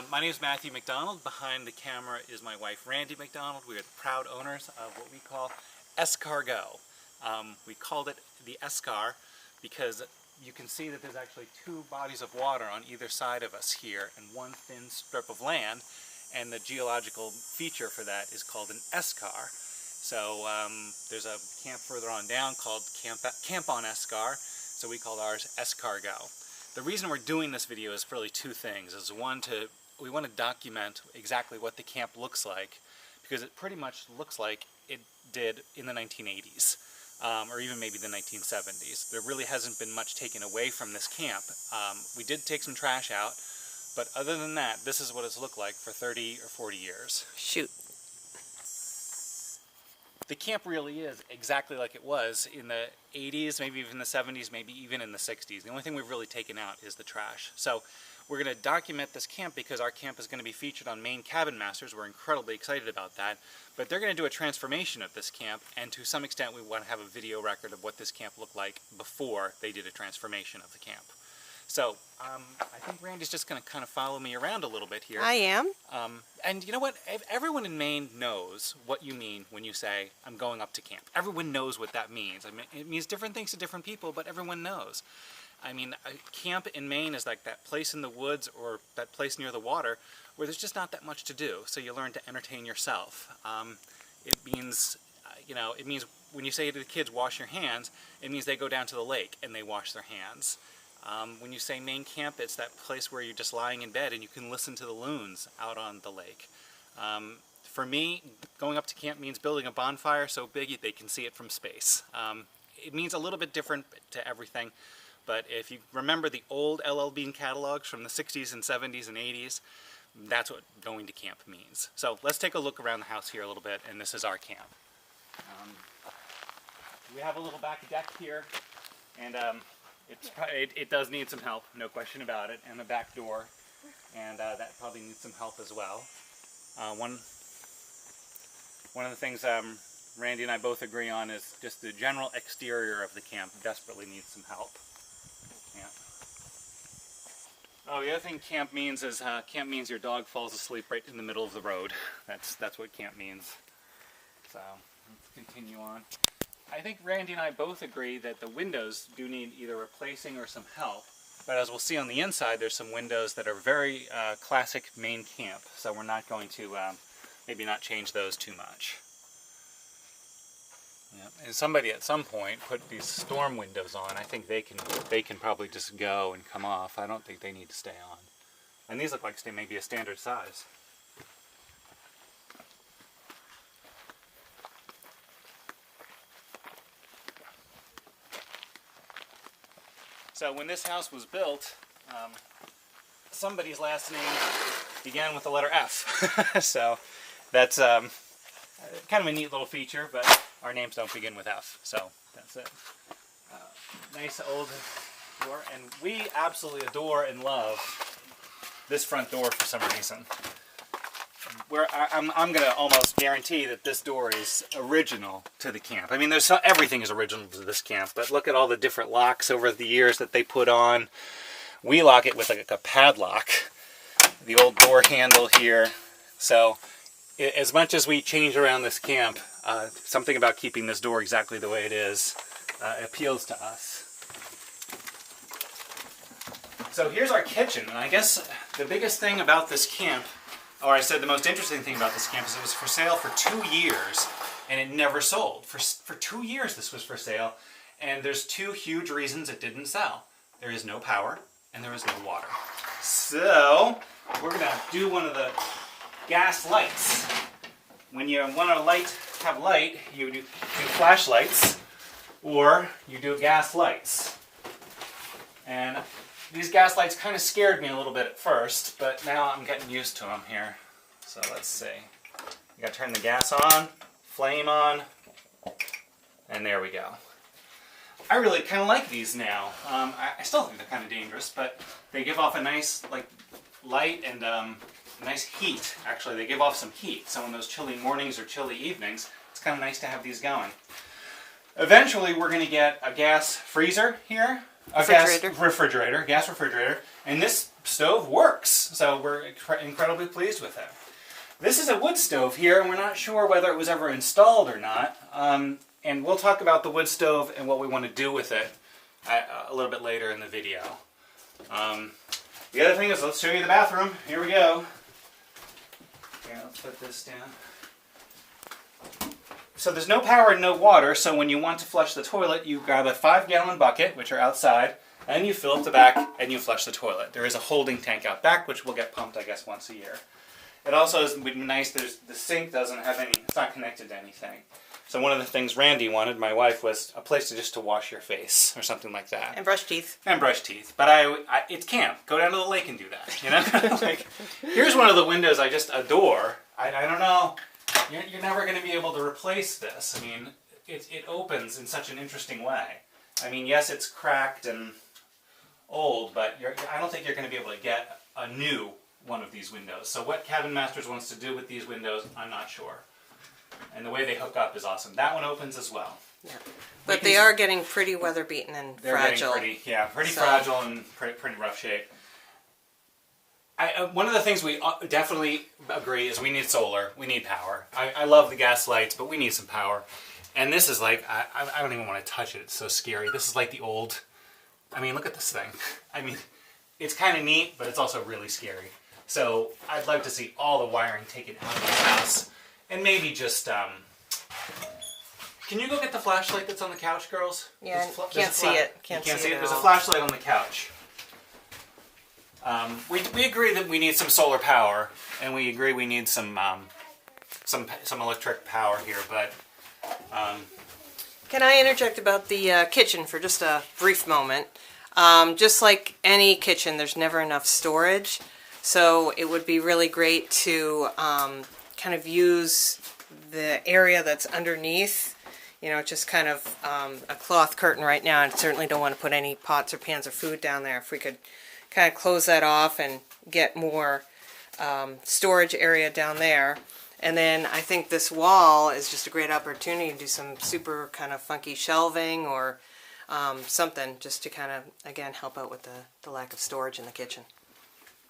My name is Matthew McDonald. Behind the camera is my wife, Randy McDonald. We are the proud owners of what we call Escargot. We called it the Escar because you can see that there's actually two bodies of water on either side of us here and one thin strip of land, and the geological feature for that is called an Escar. So there's a camp further on down called Camp on Escar, so we called ours Escargot. The reason we're doing this video is really two things. Is one, we want to document exactly what the camp looks like, because it pretty much looks like it did in the 1980s, or even maybe the 1970s. There really hasn't been much taken away from this camp. We did take some trash out, but other than that, this is what it's looked like for 30 or 40 years. Shoot. The camp really is exactly like it was in the 80s, maybe even the 70s, maybe even in the 60s. The only thing we've really taken out is the trash. So we're going to document this camp because our camp is going to be featured on Maine Cabin Masters. We're incredibly excited about that. But they're going to do a transformation of this camp, and to some extent we want to have a video record of what this camp looked like before they did a transformation of the camp. So, I think Randy's just going to kind of follow me around a little bit here. I am. And you know what? Everyone in Maine knows what you mean when you say, I'm going up to camp. Everyone knows what that means. I mean, it means different things to different people, but everyone knows. I mean, a camp in Maine is like that place in the woods or that place near the water where there's just not that much to do, so you learn to entertain yourself. It means, it means when you say to the kids, wash your hands, it means they go down to the lake and they wash their hands. When you say Maine camp, it's that place where you're just lying in bed and you can listen to the loons out on the lake. For me, going up to camp means building a bonfire so big they can see it from space. It means a little bit different to everything, but if you remember the old LL Bean catalogs from the 60s and 70s and 80s, that's what going to camp means. So let's take a look around the house here a little bit, and this is our camp. We have a little back deck here, and it does need some help, no question about it, and the back door, and that probably needs some help as well. One of the things Randy and I both agree on is just the general exterior of the camp desperately needs some help. Yeah. Oh, the other thing camp means is camp means your dog falls asleep right in the middle of the road. That's what camp means. So let's continue on. I think Randy and I both agree that the windows do need either replacing or some help, but as we'll see on the inside, there's some windows that are very classic Maine camp, so we're not going to maybe not change those too much. Yeah. And somebody at some point put these storm windows on. I think they can probably just go and come off. I don't think they need to stay on. And these look like they may be a standard size. So when this house was built, somebody's last name began with the letter F. So that's kind of a neat little feature, but our names don't begin with F. So that's it. Nice old door, and we absolutely adore and love this front door for some reason. I'm going to almost guarantee that this door is original to the camp. I mean, everything is original to this camp, but look at all the different locks over the years that they put on. We lock it with like a padlock. The old door handle here. So, as much as we change around this camp, something about keeping this door exactly the way it is appeals to us. So here's our kitchen, and I guess the biggest thing about this camp, or I said the most interesting thing about this camp, is it was for sale for 2 years, and it never sold. For 2 years this was for sale, and there's two huge reasons it didn't sell. There is no power, and there is no water. So, we're going to do one of the gas lights. When you want to have light, you do flashlights, or you do gas lights. And these gas lights kind of scared me a little bit at first, but now I'm getting used to them here. So let's see. You gotta turn the gas on, flame on, and there we go. I really kind of like these now. I still think they're kind of dangerous, but they give off a nice light and nice heat. Actually, they give off some heat. So on those chilly mornings or chilly evenings, it's kind of nice to have these going. Eventually, we're going to get a gas freezer here. Gas refrigerator, and this stove works. so we're incredibly pleased with it. This is a wood stove here, and we're not sure whether it was ever installed or not. And we'll talk about the wood stove and what we want to do with it a little bit later in the video. The other thing is, let's show you the bathroom. Here we go. Okay, let's put this down. So there's no power and no water, so when you want to flush the toilet, you grab a 5-gallon bucket, which are outside, and you fill up the back and you flush the toilet. There is a holding tank out back, which will get pumped, I guess, once a year. It also would be nice, the sink doesn't have any, it's not connected to anything. So one of the things Randy wanted, my wife, was a place to wash your face or something like that. And brush teeth. And brush teeth. But it's camp. Go down to the lake and do that, you know? Like, here's one of the windows I just adore. I don't know. You're never going to be able to replace this. I mean, it opens in such an interesting way. I mean, yes, it's cracked and old, but I don't think you're going to be able to get a new one of these windows. So what Cabin Masters wants to do with these windows, I'm not sure. And the way they hook up is awesome. That one opens as well. Yeah. But they are getting pretty weather beaten and fragile. They're getting pretty fragile and pretty rough shape. One of the things we definitely agree is we need solar. We need power. I love the gas lights, but we need some power. And this is like, I don't even want to touch it. It's so scary. This is like the old, I mean, look at this thing. I mean, it's kind of neat, but it's also really scary. So I'd like to see all the wiring taken out of this house. And maybe just, can you go get the flashlight that's on the couch, girls? Yeah, can't see it. Can't see it. There's a flashlight on the couch. We agree that we need some solar power, and we agree we need some electric power here, but... Can I interject about the kitchen for just a brief moment? Just like any kitchen, there's never enough storage, so it would be really great to kind of use the area that's underneath, you know, just kind of a cloth curtain right now. I certainly don't want to put any pots or pans of food down there. If we could kind of close that off and get more storage area down there. And then I think this wall is just a great opportunity to do some super kind of funky shelving or something just to kind of, again, help out with the lack of storage in the kitchen.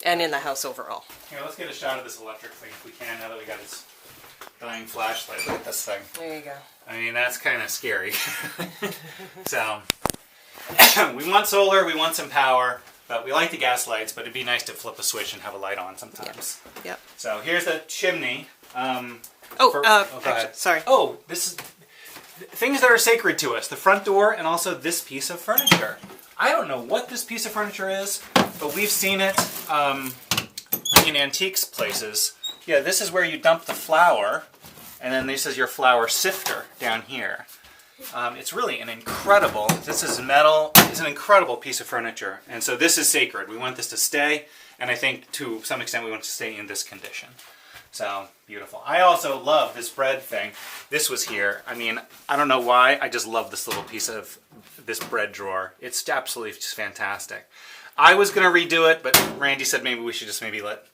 And in the house overall. Here, let's get a shot of this electric thing if we can, now that we got this dying flashlight. Look at this thing. There you go. I mean, that's kind of scary. So, we want solar, we want some power, but we like the gas lights, but it'd be nice to flip a switch and have a light on sometimes. Yep. So, here's the chimney. Go ahead. Sorry. Oh, this is things that are sacred to us. The front door and also this piece of furniture. I don't know what this piece of furniture is, but we've seen it in antiques places. Yeah, this is where you dump the flour, and then this is your flour sifter down here. It's really an incredible, this is metal, it's an incredible piece of furniture. And so this is sacred. We want this to stay, and I think to some extent we want it to stay in this condition. So, beautiful. I also love this bread thing. This was here. I mean, I don't know why, I just love this little piece of this bread drawer. It's absolutely just fantastic. I was going to redo it, but Randy said maybe we should just maybe let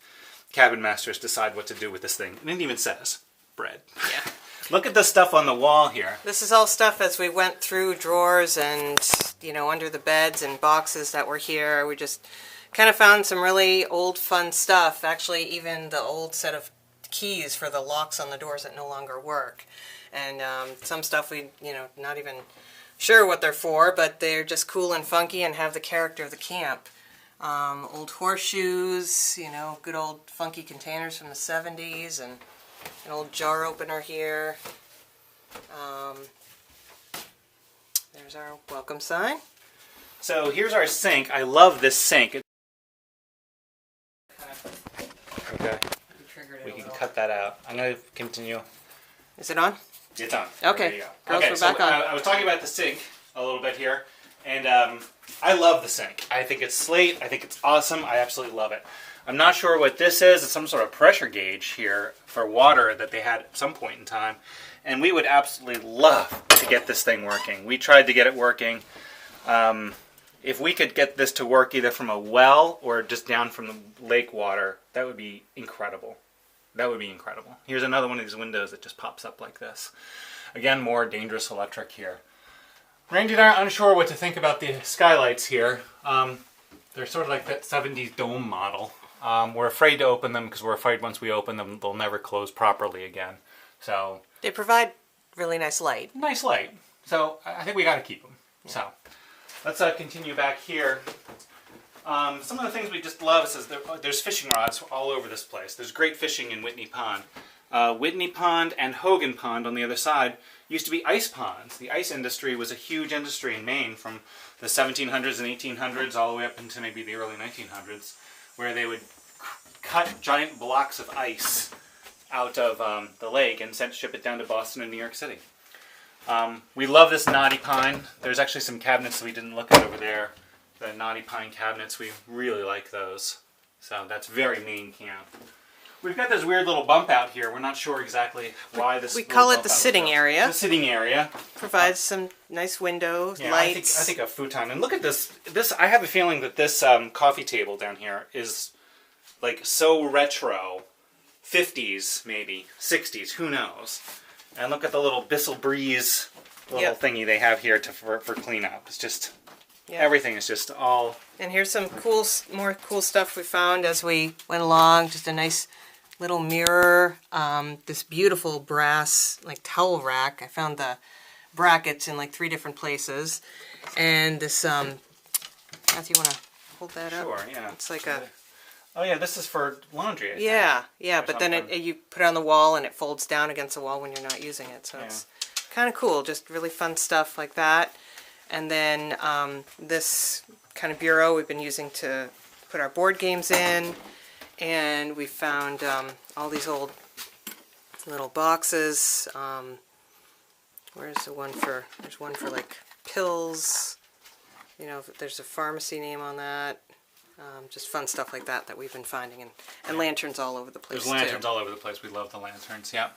Cabin Masters decide what to do with this thing. And it even says bread. Yeah. Look at the stuff on the wall here. This is all stuff as we went through drawers and, you know, under the beds and boxes that were here. We just kind of found some really old fun stuff. Actually, even the old set of keys for the locks on the doors that no longer work. And some stuff we, you know, not even sure what they're for, but they're just cool and funky and have the character of the camp. Old horseshoes, you know, good old funky containers from the 70s, and an old jar opener here. There's our welcome sign. So here's our sink. I love this sink. Okay. We can cut that out. I'm going to continue. Is it on? It's on. Okay. There you go. Girls, okay, we're back on. I was talking about the sink a little bit here, and I love the sink. I think it's slate. I think it's awesome. I absolutely love it. I'm not sure what this is. It's some sort of pressure gauge here for water that they had at some point in time, and we would absolutely love to get this thing working. We tried to get it working. If we could get this to work either from a well or just down from the lake water, that would be incredible. That would be incredible. Here's another one of these windows that just pops up like this. Again, more dangerous electric here. Randy and I are unsure what to think about the skylights here. They're sort of like that 70s dome model. We're afraid to open them because we're afraid once we open them, they'll never close properly again. So They provide really nice light. nice light. So I think we got to keep them. Yeah. So let's continue back here. Some of the things we just love is there's fishing rods all over this place. There's great fishing in Whitney Pond. Whitney Pond and Hogan Pond on the other side used to be ice ponds. The ice industry was a huge industry in Maine from the 1700s and 1800s all the way up into maybe the early 1900s, where they would cut giant blocks of ice out of the lake and ship it down to Boston and New York City. We love this knotty pine. There's actually some cabinets that we didn't look at over there. The knotty pine cabinets, we really like those. So that's very Maine camp. We've got this weird little bump out here. We're not sure exactly why this. We call it the sitting area. The sitting area Provides some nice windows, yeah, lights. I think a futon. And look at this. I have a feeling that this coffee table down here is like so retro, 50s maybe, 60s. Who knows? And look at the little Bissell Breeze little thingy they have here for cleanup. It's just. Yeah. Everything is just all... And here's some more cool stuff we found as we went along. Just a nice little mirror. This beautiful brass towel rack. I found the brackets in 3 different places. And this, Matthew, you want to hold that up? Sure, yeah. It's like a... Oh yeah, this is for laundry, I think. Yeah, but then you put it on the wall and it folds down against the wall when you're not using it. So it's kind of cool. Just really fun stuff like that. And then this kind of bureau we've been using to put our board games in. And we found all these old little boxes. Where's the one for, there's one for pills. You know, there's a pharmacy name on that. Just fun stuff like that we've been finding. And lanterns all over the place, There's lanterns all over the place. We love the lanterns, yeah.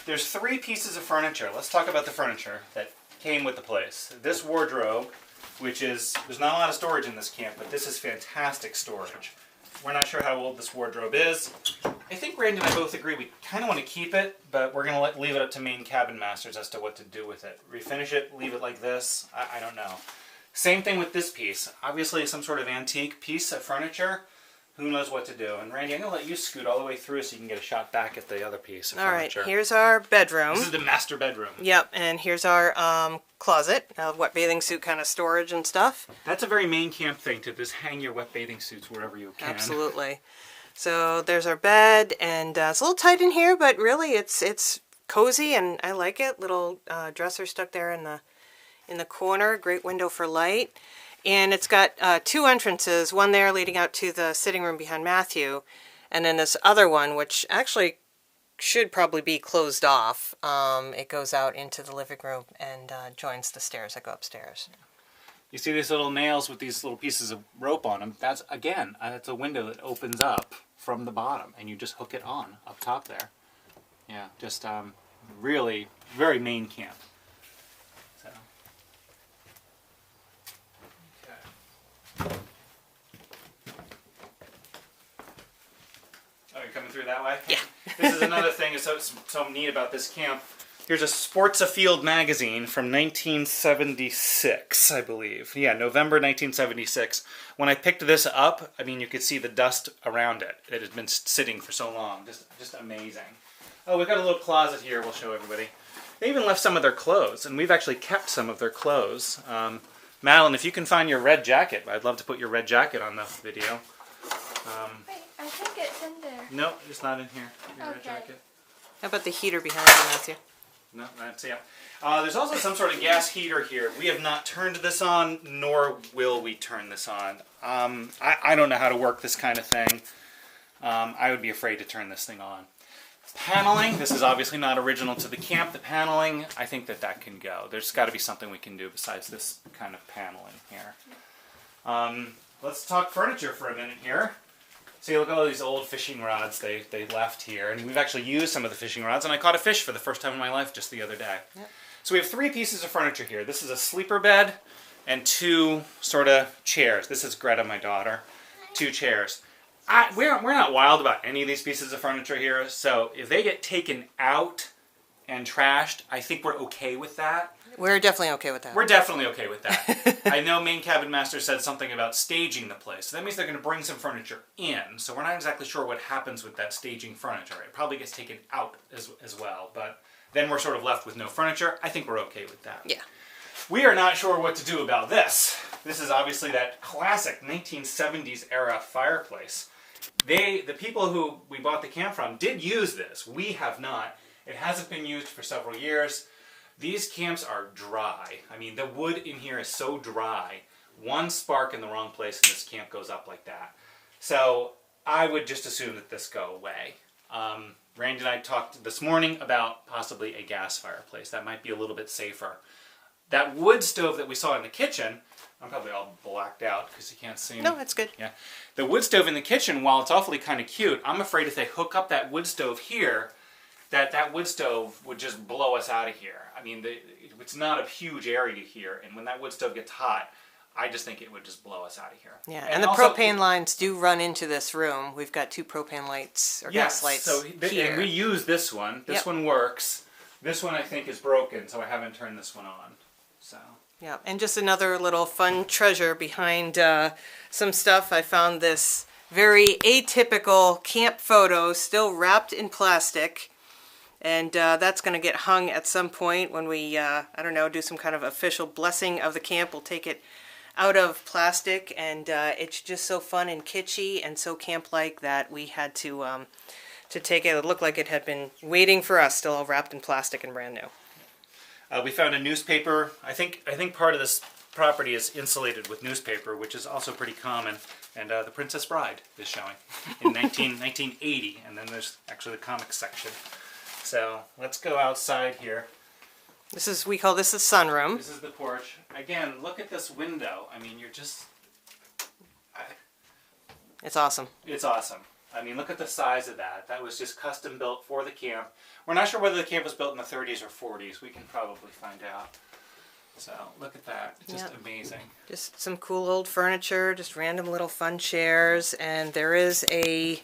There's 3 pieces of furniture. Let's talk about the furniture that came with the place. This wardrobe, there's not a lot of storage in this camp, but this is fantastic storage. We're not sure how old this wardrobe is. I think Randy and I both agree we kind of want to keep it, but we're going to leave it up to Maine cabin masters as to what to do with it. Refinish it, leave it like this, I don't know. Same thing with this piece. Obviously some sort of antique piece of furniture. Who knows what to do? And Randy, I'm going to let you scoot all the way through so you can get a shot back at the other piece of furniture. All right, here's our bedroom. This is the master bedroom. Yep, and here's our closet, wet bathing suit kind of storage and stuff. That's a very Maine camp thing, to just hang your wet bathing suits wherever you can. Absolutely. So there's our bed, and it's a little tight in here, but really it's cozy, and I like it. Little dresser stuck there in the corner, great window for light. And it's got 2 entrances, one there leading out to the sitting room behind Matthew, and then this other one, which actually should probably be closed off. It goes out into the living room and joins the stairs that go upstairs. You see these little nails with these little pieces of rope on them? That's, again, that's a window that opens up from the bottom, and you just hook it on up top there. Yeah, just really very Maine camp. So. Okay. Oh, you're coming through that way? Yeah. This is another thing that's so neat about this camp. Here's a Sports Afield magazine from 1976, I believe. Yeah, November 1976. When I picked this up, I mean, you could see the dust around it. It had been sitting for so long. Just amazing. Oh, we've got a little closet here we'll show everybody. They even left some of their clothes, and we've actually kept some of their clothes. Madeline, if you can find your red jacket, I'd love to put your red jacket on the video. Wait, I think it's in there. No, it's not in here. Your red jacket. How about the heater behind you, Matthew? No, that's, yeah. There's also some sort of gas heater here. We have not turned this on, nor will we turn this on. I don't know how to work this kind of thing. I would be afraid to turn this thing on. Paneling, this is obviously not original to the camp. The paneling, I think that can go. There's got to be something we can do besides this kind of paneling here. Let's talk furniture for a minute here. See, look at all these old fishing rods they left here. And we've actually used some of the fishing rods, and I caught a fish for the first time in my life just the other day. Yep. So we have 3 pieces of furniture here. This is a sleeper bed and 2 sort of chairs. This is Greta, my daughter. 2 chairs. We're not wild about any of these pieces of furniture here, so if they get taken out and trashed, I think we're okay with that. We're definitely okay with that. We're definitely okay with that. I know Maine Cabin Master said something about staging the place. So that means they're going to bring some furniture in. So we're not exactly sure what happens with that staging furniture. It probably gets taken out as well. But then we're sort of left with no furniture. I think we're okay with that. Yeah. We are not sure what to do about this. This is obviously that classic 1970s era fireplace. The people who we bought the camp from did use this. We have not. It hasn't been used for several years. These camps are dry. I mean, the wood in here is so dry. One spark in the wrong place and this camp goes up like that. So I would just assume that this go away. Randy and I talked this morning about possibly a gas fireplace. That might be a little bit safer. That wood stove that we saw in the kitchen, I'm probably all blacked out because you can't see me. No, it's good. Yeah. The wood stove in the kitchen, while it's awfully kind of cute, I'm afraid if they hook up that wood stove here, that wood stove would just blow us out of here. I mean, it's not a huge area here, and when that wood stove gets hot, I just think it would just blow us out of here. Yeah, and the also, propane lines do run into this room. We've got 2 propane lights, or gas lights here. And we use this one. This one works. This one I think is broken, so I haven't turned this one on. So. Yeah, and just another little fun treasure behind some stuff. I found this very atypical camp photo, still wrapped in plastic. And that's going to get hung at some point when we, I don't know, do some kind of official blessing of the camp. We'll take it out of plastic, and it's just so fun and kitschy and so camp-like that we had to take it. It looked like it had been waiting for us, still all wrapped in plastic and brand new. We found a newspaper. I think part of this property is insulated with newspaper, which is also pretty common. And The Princess Bride is showing in 1980, and then there's actually the comics section. So let's go outside here. We call this the sunroom. This is the porch. Again, look at this window. I mean, you're just... It's awesome. It's awesome. I mean, look at the size of that. That was just custom built for the camp. We're not sure whether the camp was built in the 30s or 40s. We can probably find out. So look at that. It's just amazing. Just some cool old furniture, just random little fun chairs. And there is a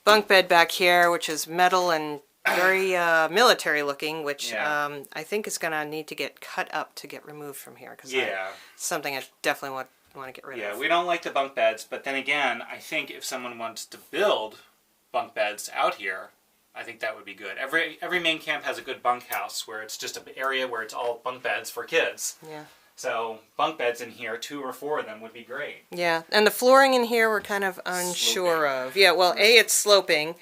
bunk bed back here, which is metal and very military looking, which I think is going to need to get cut up to get removed from here. Cause it's something I definitely want to get rid of. Yeah, we don't like the bunk beds, but then again, I think if someone wants to build bunk beds out here, I think that would be good. Every Maine camp has a good bunkhouse where it's just an area where it's all bunk beds for kids. Yeah. So bunk beds in here, 2 or 4 of them would be great. Yeah, and the flooring in here we're kind of unsure of. Yeah, well, it's sloping.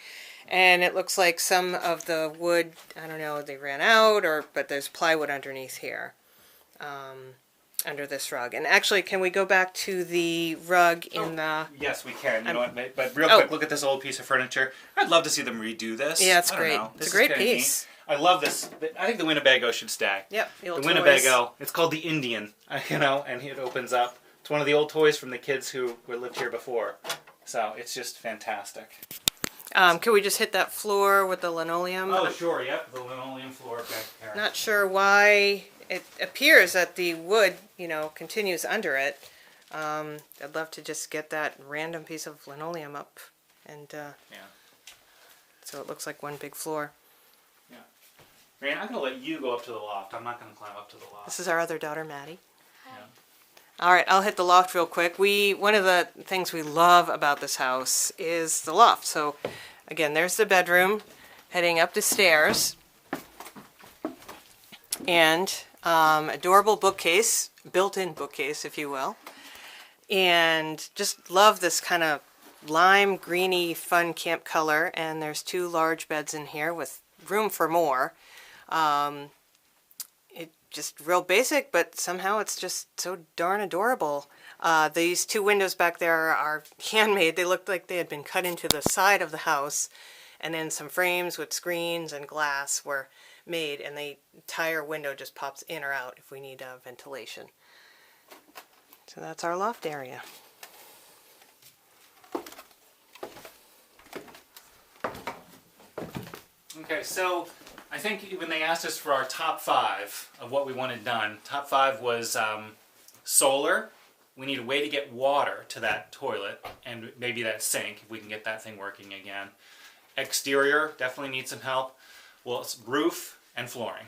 And it looks like some of the wood, I don't know, they ran out, but there's plywood underneath here, under this rug. And actually, can we go back to the rug in the... Yes, we can. You know what? But real quick, look at this old piece of furniture. I'd love to see them redo this. Yeah, it's great. It's a great piece. Neat. I love this. I think the Winnebago should stay. Yep, the Winnebago. It's called the Indian, and it opens up. It's one of the old toys from the kids who lived here before. So it's just fantastic. Can we just hit that floor with the linoleum? Oh, sure, yep, the linoleum floor back there. Not sure why it appears that the wood, continues under it. I'd love to just get that random piece of linoleum up, and so it looks like one big floor. Yeah. Ryan, I'm going to let you go up to the loft. I'm not going to climb up to the loft. This is our other daughter, Maddie. Hi. All right, I'll hit the loft real quick. One of the things we love about this house is the loft. So, again, there's the bedroom, heading up the stairs, and adorable bookcase, built-in bookcase, if you will. And just love this kind of lime, greeny, fun camp color. And there's 2 large beds in here with room for more. Just real basic, but somehow it's just so darn adorable. These 2 windows back there are handmade. They looked like they had been cut into the side of the house, and then some frames with screens and glass were made, and the entire window just pops in or out if we need ventilation. So that's our loft area. Okay, so I think when they asked us for our top 5 of what we wanted done, top 5 was solar. We need a way to get water to that toilet and maybe that sink, if we can get that thing working again. Exterior, definitely needs some help. Well, it's roof and flooring.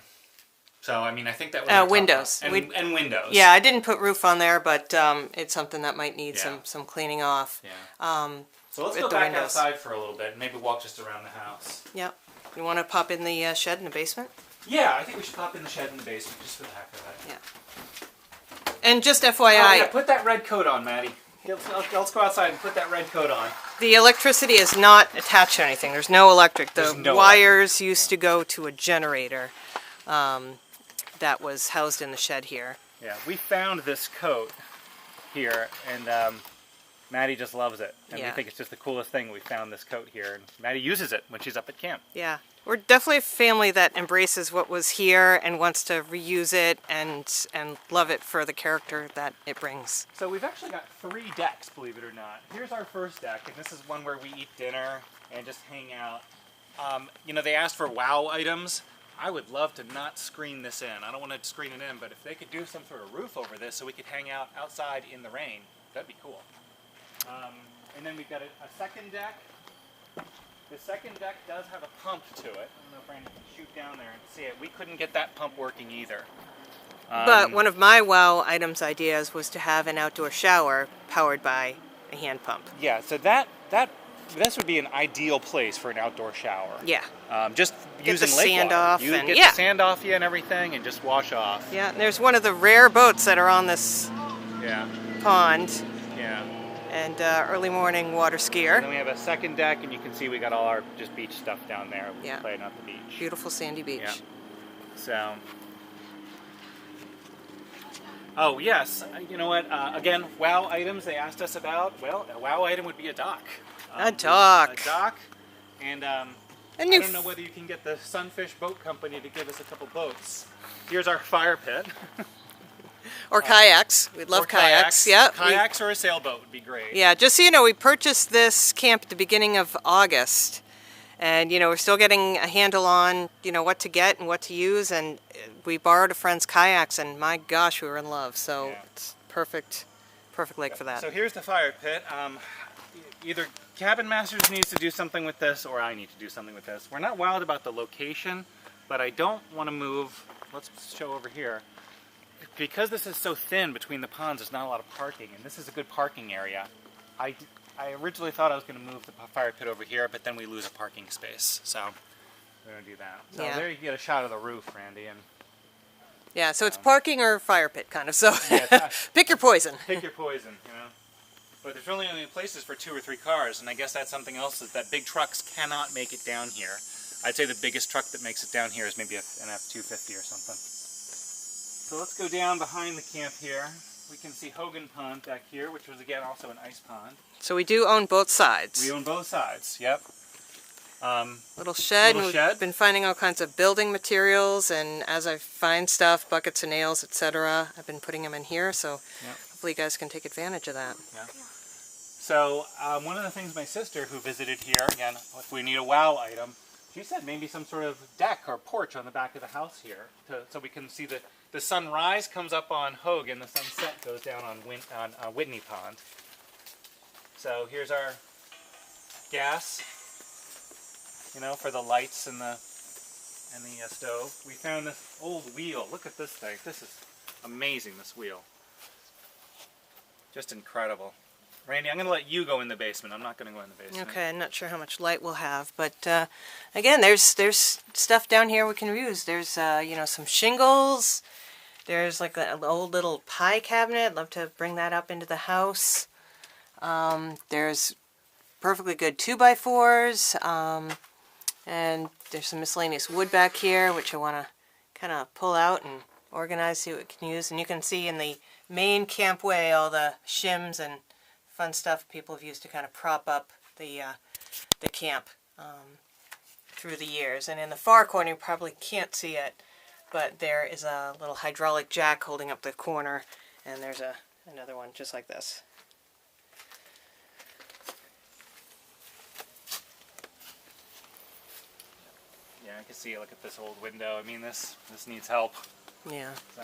So, I mean, I think that was our top windows. one. And windows. Yeah, I didn't put roof on there, but it's something that might need Yeah. some cleaning off. Yeah. So let's with go the back windows. outside for a little bit and maybe walk just around the house. Yep. You want to pop in the shed in the basement? Yeah, I think we should pop in the shed in the basement just for the heck of it. Yeah. And just FYI, Oh, yeah, put that red coat on, Maddie. Let's go outside and put that red coat on. the electricity is not attached to anything. There's no electric. The There's no wires used to go to a generator that was housed in the shed here. Yeah, we found this coat here, and Maddie just loves it. And we Yeah. think it's just the coolest thing. We found this coat here, and Maddie uses it when she's up at camp. Yeah. We're definitely a family that embraces what was here and wants to reuse it and love it for the character that it brings. So we've actually got 3 decks, believe it or not. Here's our first deck, and this is one where we eat dinner and just hang out. You know, they asked for wow items. I would love to not screen this in. I don't want to screen it in, but if they could do some sort of roof over this so we could hang out outside in the rain, that'd be cool. And then we've got a second deck. The second deck does have a pump to it. I don't know if Randy can shoot down there and see it. We couldn't get that pump working either. But one of my wow items ideas was to have an outdoor shower powered by a hand pump. Yeah, so this would be an ideal place for an outdoor shower. Yeah. Just Get using the lake sand water. off You and- get yeah. the sand off you and everything, and just wash off. Yeah, and there's one of the rare boats that are on this Yeah, pond, yeah. and early morning water skier. And then we have a second deck, and you can see we got all our just beach stuff down there. Yeah. Playing at the beach. Beautiful sandy beach. Yeah. So. Oh yes, you know what? Again, wow items they asked us about. Well, a wow item would be a dock. A dock. A dock, and A I new don't know whether you can get the Sunfish Boat Company to give us a couple boats. Here's our fire pit. or kayaks. We'd love Or kayaks. Yeah. Kayaks or a sailboat would be great. Yeah, just so you know, we purchased this camp at the beginning of August. And, you know, we're still getting a handle on, you know, what to get and what to use. And we borrowed a friend's kayaks, and my gosh, we were in love. So Yeah. it's perfect lake for that. So here's the fire pit. Either Cabin Masters needs to do something with this, or I need to do something with this. We're not wild about the location, but I don't want to move. Let's show over here. Because this is so thin between the ponds, there's not a lot of parking, and this is a good parking area. I originally thought I was going to move the fire pit over here, but then we lose a parking space, so we're going to do that. So Yeah. there you get a shot of the roof, Randy, and Yeah, so it's parking or fire pit, kind of. So Yeah, pick your poison. pick your poison, you know. But there's really only places for 2 or 3 cars, and I guess that's something else is that big trucks cannot make it down here. I'd say the biggest truck that makes it down here is maybe an F-250 or something. So let's go down behind the camp here. We can see Hogan Pond back here, which was again also an ice pond. So we do own both sides. We own both sides, yep. Little shed. Little and shed. We've been finding all kinds of building materials, and as I find stuff, buckets and nails, etc., I've been putting them in here. So Yep. hopefully you guys can take advantage of that. Yeah. So one of the things my sister who visited here, again, if we need a wow item, she said maybe some sort of deck or porch on the back of the house here, so we can see the sunrise comes up on Hogan, the sunset goes down on Whitney Pond. So here's our gas, you know, for the lights and the stove. We found this old wheel. Look at this thing. This is amazing, this wheel. Just incredible. Randy, I'm going to let you go in the basement. I'm not going to go in the basement. Okay, I'm not sure how much light we'll have, but again, there's stuff down here we can use. There's you know, some shingles. There's like an old little pie cabinet. I'd love to bring that up into the house. There's perfectly good 2x4s, and there's some miscellaneous wood back here, which I want to kind of pull out and organize, see what we can use. And you can see in the main campway all the shims and fun stuff people have used to kind of prop up the camp through the years. And in the far corner, you probably can't see it, but there is a little hydraulic jack holding up the corner, and there's another one just like this. Yeah, I can see. Look at this old window. I mean, this needs help. Yeah. So,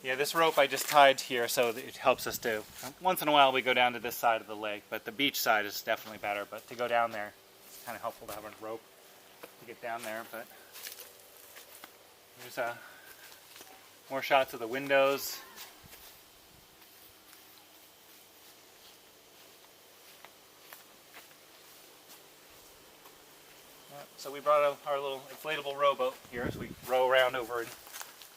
yeah, this rope I just tied here, so that it helps us to. Once in a while, we go down to this side of the lake, but the beach side is definitely better. But to go down there, it's kind of helpful to have a rope to get down there. But there's More shots of the windows. So we brought our little inflatable rowboat here, so we row around over in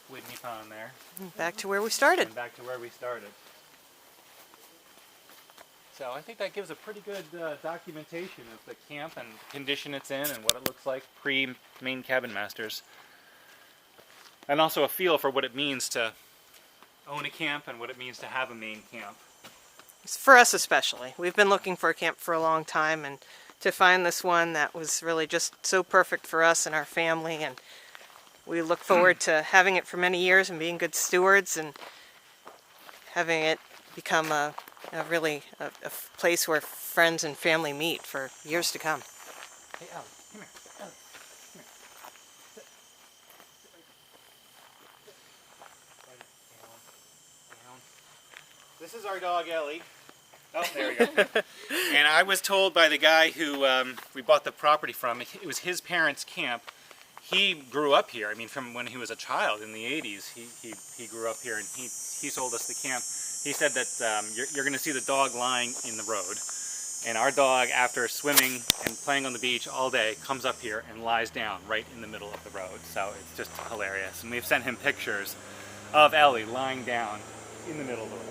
Whitney Pond there. Back to where we started. And back to where we started. So I think that gives a pretty good documentation of the camp and condition it's in and what it looks like pre-Maine Cabin Masters. And also a feel for what it means to own a camp and what it means to have a Maine camp. For us especially. We've been looking for a camp for a long time, and to find this one that was really just so perfect for us and our family, and we look forward to having it for many years and being good stewards and having it become a place where friends and family meet for years to come. Hey, Ellie, come here. Ellie, come here. Sit. Down. This is our dog, Ellie. Oh, there we go. And I was told by the guy who we bought the property from, it was his parents' camp. He grew up here. I mean, from when he was a child in the 80s, he grew up here, and he sold us the camp. He said that you're going to see the dog lying in the road. And our dog, after swimming and playing on the beach all day, comes up here and lies down right in the middle of the road. So it's just hilarious. And we've sent him pictures of Ellie lying down in the middle of the road.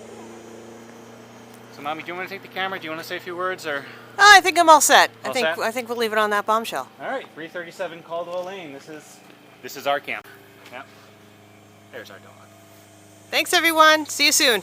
So, Mommy, do you want to take the camera? Do you want to say a few words, or? Oh, I think I'm all set. All set? I think we'll leave it on that bombshell. All right, 337 Caldwell Lane. This is our camp. Yep. There's our dog. Thanks, everyone. See you soon.